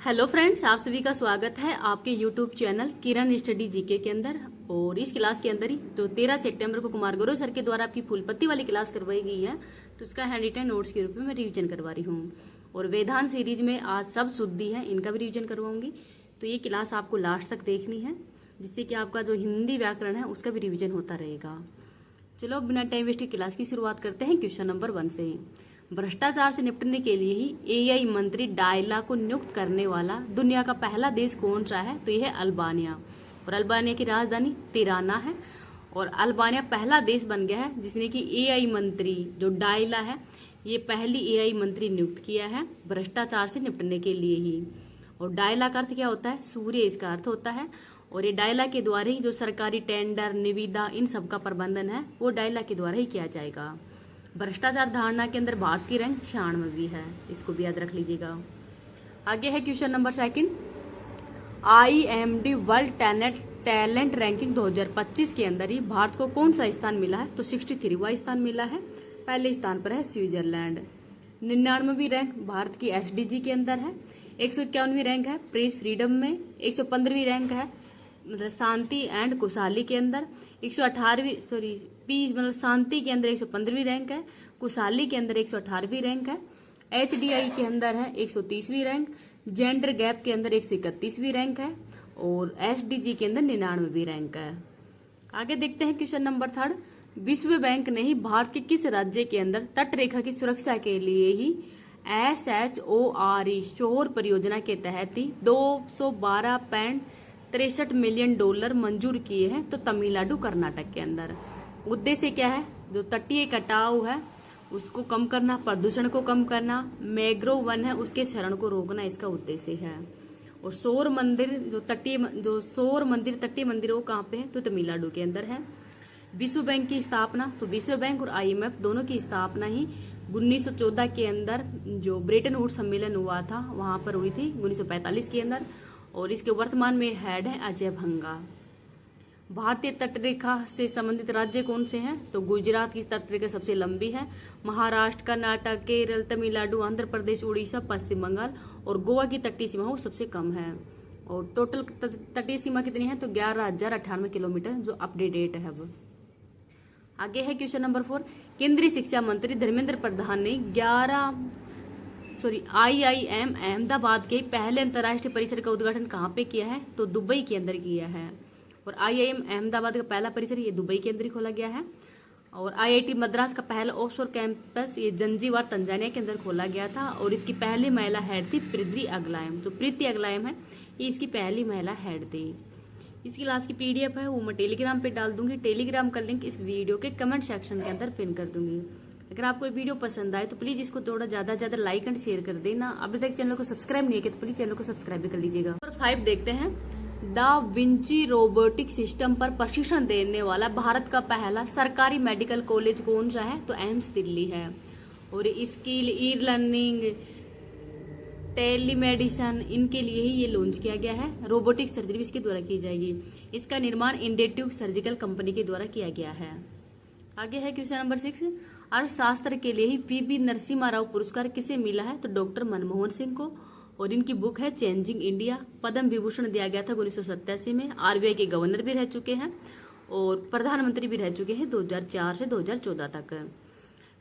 Hello friends, आप सभी का स्वागत है आपके यूट्यूब चैनल किरण स्टडी जीके के अंदर। और इस क्लास के अंदर ही तो 13 सितंबर को कुमार गौरव सर के द्वारा आपकी फूलपत्ती वाली क्लास करवाई गई है, तो उसका हैंड रिटन नोट्स के रूप में मैं रिवीजन करवा रही हूँ। और वेदांत सीरीज में आज सब शुद्धि है, इनका भी रिवीजन करवाऊंगी। तो ये क्लास आपको लास्ट तक देखनी है, जिससे कि आपका जो हिंदी व्याकरण है उसका भी रिविजन होता रहेगा। चलो बिना टाइम वेस्ट क्लास की शुरुआत करते हैं क्वेश्चन नंबर 1 से। भ्रष्टाचार से निपटने के लिए ही एआई मंत्री डायला को नियुक्त करने वाला दुनिया का पहला देश कौन सा है? तो यह है अल्बानिया। और अल्बानिया की राजधानी तिराना है। और अल्बानिया पहला देश बन गया है जिसने कि एआई मंत्री जो डायला है, ये पहली एआई मंत्री नियुक्त किया है भ्रष्टाचार से निपटने के लिए ही। और डायला का अर्थ क्या होता है? सूर्य इसका अर्थ होता है। और ये डायला के द्वारा ही जो सरकारी टेंडर, निविदा, इन सब का प्रबंधन है वो डायला के द्वारा ही किया जाएगा। भ्रष्टाचार धारणा के अंदर भारत की रैंक 96वीं है, इसको भी याद रख लीजिएगा। आगे है question number 2। IMD world talent ranking 2025 के अंदर ही भारत को कौन सा स्थान मिला है? तो 63वां स्थान मिला है। पहले स्थान पर है स्विट्जरलैंड। 99वीं रैंक भारत की SDG के अंदर है। 151वीं रैंक है प्रेस फ्रीडम में। 115वीं रैंक है मतलब शांति एंड खुशहाली के अंदर। 118वीं पीस मतलब शांति के अंदर 115वीं रैंक है। खुशहाली के अंदर 118वीं रैंक है। HDI के अंदर है 130वीं रैंक। जेंडर गैप के अंदर 131वीं रैंक है। और SDG के अंदर 99वीं रैंक है। आगे देखते हैं क्वेश्चन नंबर 3। विश्व बैंक ने ही भारत के किस राज्य के अंदर तट रेखा की सुरक्षा के लिए ही SHORE शोर परियोजना के तहत ही $212.63 मिलियन मंजूर किए हैं? तो तमिलनाडु कर्नाटक के अंदर। उद्देश्य क्या है? जो तटीय कटाव है उसको कम करना, प्रदूषण को कम करना, मैंग्रोव वन है उसके क्षरण को रोकना, इसका उद्देश्य है। और सौर मंदिर तटीय मंदिर वो कहाँ पे है? तो तमिलनाडु के अंदर है। विश्व बैंक की स्थापना, तो विश्व बैंक और IMF दोनों की स्थापना ही 1914 के अंदर जो ब्रेटन वुड्स सम्मेलन हुआ था वहां पर हुई थी 1945 के अंदर। और इसके वर्तमान में हेड है अजय भंगा। भारतीय तटरेखा से संबंधित राज्य कौन से हैं? तो गुजरात की तटरेखा सबसे लंबी है। महाराष्ट्र, कर्नाटक, केरल, तमिलनाडु, आंध्र प्रदेश, उड़ीसा, पश्चिम बंगाल और गोवा की तटीय सीमा वो सबसे कम है। और टोटल तटीय सीमा कितनी है? तो 11,098 किलोमीटर, जो अपडेटेड है अब। आगे है क्वेश्चन नंबर 4। केंद्रीय शिक्षा मंत्री धर्मेंद्र प्रधान ने IIM अहमदाबाद के पहले अंतर्राष्ट्रीय परिसर का उद्घाटन कहाँ पे किया है? तो दुबई के अंदर किया है। और IIM अहमदाबाद का पहला परिसर ये दुबई के अंदर खोला गया है। और IIT मद्रास का पहला ऑफशोर कैंपस ये जंजीबार तंजानिया के अंदर खोला गया था। और इसकी पहली महिला हेड थी प्रीति अगलायम। जो प्रीति अगलायम है ये इसकी पहली महिला हेड थी। इस क्लास की PDF है वो मैं टेलीग्राम पे डाल दूंगी। टेलीग्राम का लिंक इस वीडियो के कमेंट सेक्शन के अंदर पिन कर दूंगी। अगर आपको ये वीडियो पसंद आए तो प्लीज इसको थोड़ा ज्यादा लाइक एंड शेयर कर देना। अभी तक चैनल को सब्सक्राइब नहीं किया तो प्लीज चैनल को सब्सक्राइब भी कर लीजिएगा। नंबर 5 देखते हैं। द विंची रोबोटिक सिस्टम पर प्रशिक्षण देने वाला भारत का पहला सरकारी मेडिकल कॉलेज कौन सा है? तो एम्स दिल्ली है। और स्किल, ई लर्निंग, टेलीमेडिसन, इनके लिए ही ये लॉन्च किया गया है। रोबोटिक सर्जरी भी इसके द्वारा की जाएगी। इसका निर्माण इंडेटिव सर्जिकल कंपनी के द्वारा किया गया है। आगे है क्वेश्चन नंबर 6। अर्थशास्त्र के लिए ही PV नरसिम्हा राव पुरस्कार किसे मिला है? तो डॉक्टर मनमोहन सिंह को। और इनकी बुक है चेंजिंग इंडिया। पद्म विभूषण दिया गया था 1987 में। RBI के गवर्नर भी रह चुके हैं और प्रधानमंत्री भी रह चुके हैं 2004 से 2014 तक।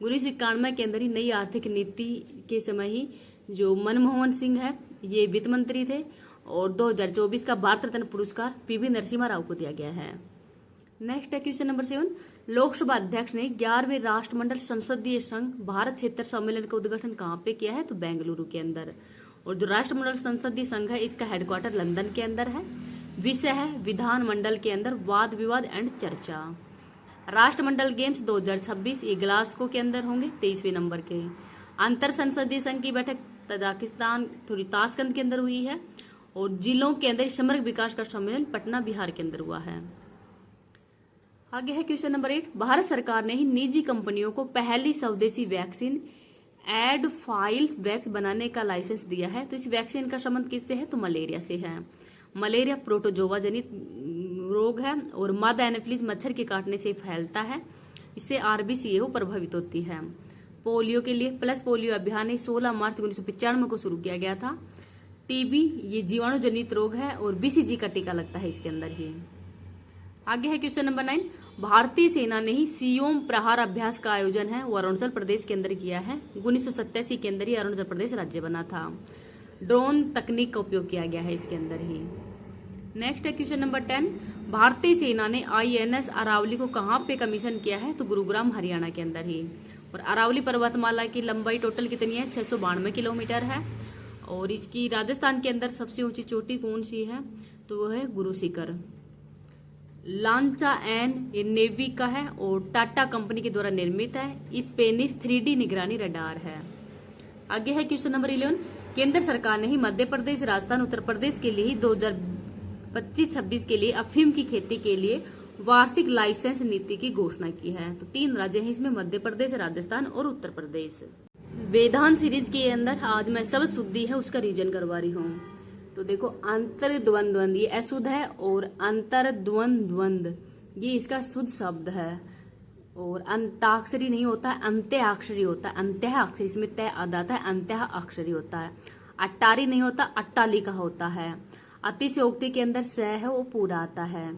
1991 के अंदर ही नई आर्थिक नीति के समय ही जो मनमोहन सिंह है ये वित्त मंत्री थे। और 2024 का भारत रत्न पुरस्कार PV नरसिम्हा राव को दिया गया है। नेक्स्ट है क्वेश्चन नंबर 7। लोकसभा अध्यक्ष ने 11वें राष्ट्रमंडल संसदीय संघ भारत क्षेत्र सम्मेलन का उद्घाटन कहाँ पे किया है? तो बेंगलुरु के अंदर। और जो राष्ट्रमंडल संसदीय संघ है इसका हेडक्वार्टर लंदन के अंदर है। विषय है विधानमंडल के अंदर वाद विवाद एंड चर्चा। राष्ट्रमंडल गेम्स 2026 ये ग्लासगो के अंदर होंगे 23वें नंबर के। अंतर संसदीय संघ की बैठक तजाकिस्तान ताशकंद के अंदर हुई है। और जिलों के अंदर समग्र विकास का सम्मेलन पटना बिहार के अंदर हुआ है। आगे है क्वेश्चन नंबर 8। भारत सरकार ने ही निजी कंपनियों को पहली स्वदेशी वैक्सीन एडफाइल्स वैक्स बनाने का लाइसेंस दिया है। तो इस वैक्सीन का संबंध किससे है? तो मलेरिया से है। मलेरिया प्रोटोजोवा जनित रोग है और मादा एनोफिलीज मच्छर के काटने से फैलता है। इससे RBCAO प्रभावित होती है। पोलियो के लिए प्लस पोलियो अभियान 16 मार्च 1995 को शुरू किया गया था। टीबी ये जीवाणु जनित रोग है और बीसीजी का टीका लगता है इसके अंदर ही। आगे है क्वेश्चन नंबर 9, भारतीय सेना ने ही सियोम प्रहार अभ्यास का आयोजन है वो अरुणाचल प्रदेश के अंदर किया है। 1987 के अंदर ही अरुणाचल प्रदेश राज्य बना था। ड्रोन तकनीक का उपयोग किया गया है इसके अंदर ही। नेक्स्ट है क्वेश्चन नंबर 10, भारतीय सेना ने INS अरावली को कहाँ पे कमीशन किया है तो गुरुग्राम हरियाणा के अंदर ही। और अरावली पर्वतमाला की लंबाई टोटल कितनी है 692 किलोमीटर है। और इसकी राजस्थान के अंदर सबसे ऊंची चोटी कौन सी है तो वो है गुरु शिखर। लांचा एंड ये नेवी का है और टाटा कंपनी के द्वारा निर्मित है। स्पेनिश 3D निगरानी रडार है। आगे है क्वेश्चन नंबर 11, केंद्र सरकार ने ही मध्य प्रदेश, राजस्थान, उत्तर प्रदेश के लिए 2025-26 के लिए अफीम की खेती के लिए वार्षिक लाइसेंस नीति की घोषणा की है। तो 3 राज्य हैं इसमें, मध्य प्रदेश, राजस्थान और उत्तर प्रदेश। वेदांत सीरीज के अंदर आज मैं शब्द शुद्धि है उसका रीजन करवा रही हूँ। तो देखो, अंतर्द्वंद्व ये अशुद्ध है और अंतर्द्वंद्व ये इसका शुद्ध शब्द है। और अंताक्षरी नहीं होता है, अंत्याक्षरी होता है। अंत्याक्षरी इसमें तय आता है, अंत्याक्षरी होता है। अट्टारी नहीं होता, अट्टालिका होता है। अतिशयोक्ति के अंदर स है वो पूरा आता है।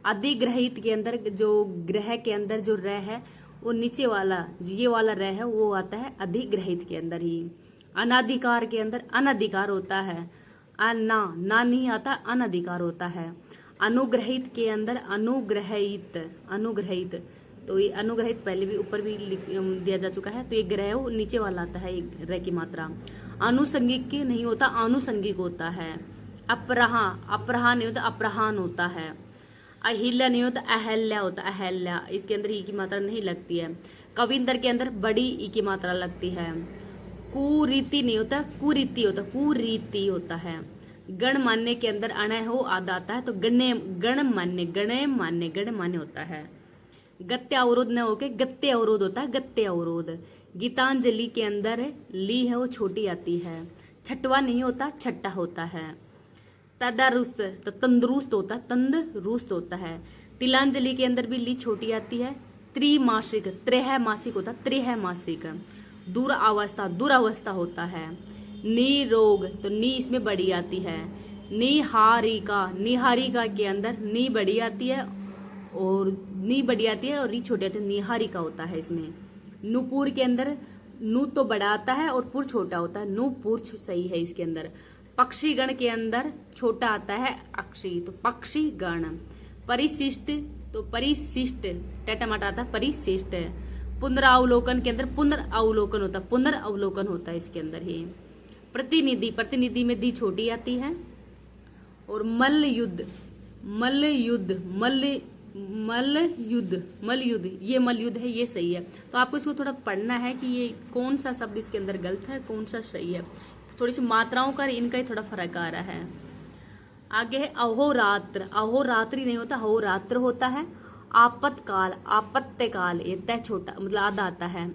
अधिग्रहित के अंदर जो ग्रह के अंदर जो र है वो नीचे वाला ये वाला र है वो आता है अधिग्रहित के अंदर ही। अनाधिकार के अंदर अनधिकार होता है। ना नहीं आता, अनधिकार होता है। अनुग्रहित के अंदर अनुग्रहित तो ये अनुग्रहित पहले भी ऊपर भी दिया जा चुका है। तो ये ग्रह वो नीचे वाला आता है र की मात्रा। अनुसंगिक नहीं होता, आनुसंगिक होता है। अपराह नहीं होता, अपराहन होता है। अहिल्या नहीं होता, अहल्या होता, अहल्या। इसके अंदर ई की मात्रा नहीं लगती है। कविंदर के अंदर बड़ी ई की मात्रा लगती है। कुरीति नहीं होता, कुरीति होता, कुरीति होता है। गणमान्य के अंदर अण हो आधा आता है तो गणमान्य होता है। गत्य अवरोध न होके गत्य अवरोध होता है, गत्य अवरोध। गीतांजलि के अंदर ली है वो छोटी आती है। छठवा नहीं होता, छठा होता है। तदारुस्त तो तंदुरुस्त होता, तंदुरुस्त होता है। तिलांजलि के अंदर भी ली छोटी आती है। त्रिमासिक त्रैमासिक होता, त्रैमासिक। दुरावस्था होता है। निरोग तो नी इसमें बड़ी आती है। निहारिका के अंदर नी बड़ी आती है और री छोटी आती है, निहारिका होता है इसमें। नुपुर के अंदर नु तो बड़ा आता है और पुर छोटा होता है, नुपुर सही है इसके अंदर। पक्षी गण के अंदर छोटा आता है अक्षी तो पक्षी गण। परिशिष्ट तो परिशिष्ट टमाटा आता है, परिशिष्ट। पुनरावलोकन के अंदर पुनरावलोकन होता है इसके अंदर ही। प्रतिनिधि में दी छोटी आती है। और मल्ल युद्ध ये मल्ल युद्ध है, ये सही है। तो आपको इसको थोड़ा पढ़ना है कि ये कौन सा शब्द इसके अंदर गलत है, कौन सा सही है। थोड़ी सी मात्राओं का इनका ही थोड़ा फर्क आ रहा है। आगे है अहोरात्र। अहोरात्रि नहीं होता, अहोरात्र होता है। आपत्तिकाल ये तय छोटा मतलब आधा आता है।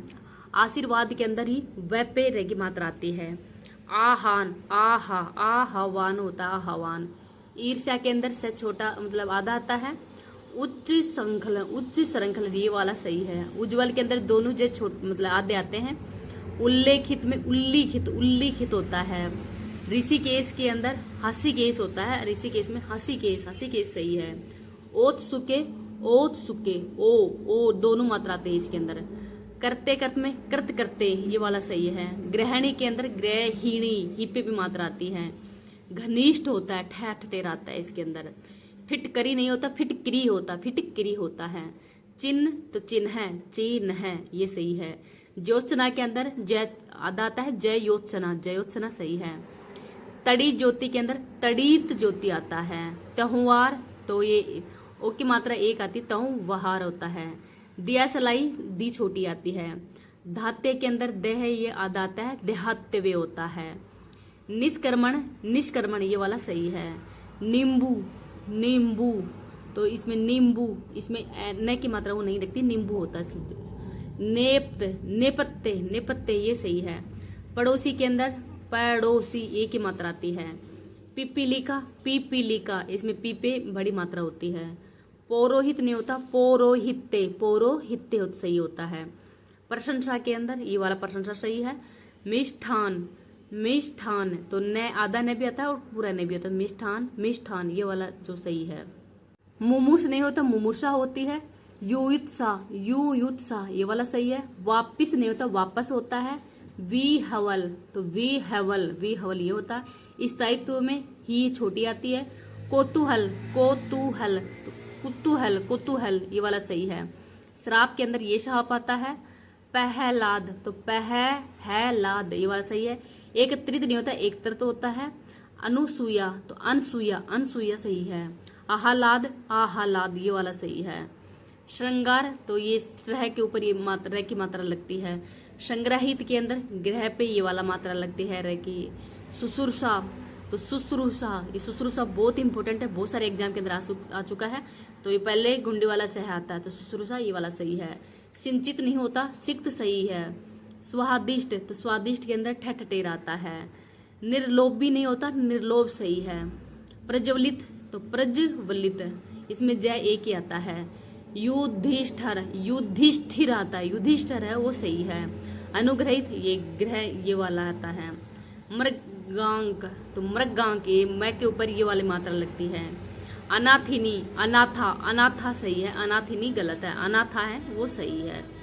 आशीर्वाद के अंदर ही वैपे रे की मात्रा आती है। आहवान होता है, आहवान। ईर्ष्या के अंदर से छोटा मतलब आधा आता है। उच्च श्रृंखलन ये वाला सही है। उज्जवल के अंदर दोनों जो मतलब आधे आते हैं। उल्लेखित में उल्लिखित होता है। ऋषिकेश के अंदर हसीकेश होता है, ऋषिकेश में हसीकेश सही है। ओत्सुके ओ दोनों मात्रा आते हैं इसके अंदर। करते में करते ये वाला सही है। ग्रहणी के अंदर ग्रहिणी ही पे भी मात्रा आती है। घनिष्ठ होता है, ठहरा आता है इसके अंदर। फिटकरी नहीं होता, फिटकरी होता है। चिन्ह तो चिन्ह है ये सही है। ज्योत्सना के अंदर जय आधा आता है, जयोत्सना सही है। तड़ी ज्योति के अंदर तड़ीत ज्योति आता है। त्योहार तो ये ओ की मात्रा एक आती, त्योहार होता है। दिया सलाई दी छोटी आती है। धात्य के अंदर देह ये आधा आता है, देहात्यव्य होता है। निष्कर्मण ये वाला सही है। नींबू तो इसमें इसमें न की मात्रा वो नहीं रखती, नींबू होता है। नेपत्ते ये सही है। पड़ोसी के अंदर पड़ोसी ये की मात्रा आती है। पीपीलिका इसमें पीपे बड़ी मात्रा होती है। पौरोहित नहीं होता, पौरोहित्य सही होता है। प्रशंसा के अंदर ये वाला प्रशंसा सही है। मिष्ठान, तो न आधा न भी आता है और पूरा न भी होता है। मिष्ठान, मिष्ठान, ये वाला जो सही है। मुमूर्ष नहीं होता, मुमूर्षा होती है। युयुत्सा, युयुत्सा, ये वाला सही है। वापिस नहीं होता, वापस होता है। विहवल, तो विहवल, विहवल ये होता है। स्थायित्व में ही छोटी आती है। कोतूहल, कोतूहल, तो कुतूहल, कुतूहल, ये वाला सही है। श्राप के अंदर ये शाप आता है। पहलाद, तो पहलाद, ये वाला सही है। एक त्रित नहीं होता, एक त्रित होता है। अनुसूया, तो अनसूया, अनसूया सही है। आह्लाद, आह्लाद, ये वाला सही है। श्रृंगार, तो ये रह के ऊपर ये मात्रा, रह की मात्रा लगती है। संग्रहित के अंदर ग्रह पे ये वाला मात्रा लगती है रह की। शुश्रूषा, तो शुश्रूषा, ये शुश्रूषा बहुत इंपॉर्टेंट है, बहुत सारे एग्जाम के अंदर आ चुका है। तो ये पहले गुंडी वाला सह आता है, तो शुश्रूषा ये वाला सही है। सिंचित नहीं होता, सिक्त सही है। स्वादिष्ट, तो स्वादिष्ट के अंदर ठठ टेर आता है। निर्लोभ भी नहीं होता, निर्लोभ सही है। प्रज्वलित, तो प्रज्वलित, इसमें जय एक ही आता है। युधिष्ठर, युधिष्ठिर आता है, युधिष्ठर है वो सही है। अनुग्रहित, ये ग्रह ये वाला आता है। मृगांक, तो मृगांक, ये मैं के ऊपर ये वाली मात्रा लगती है। अनाथिनी, अनाथा, अनाथा सही है। अनाथिनी गलत है, अनाथा है वो सही है।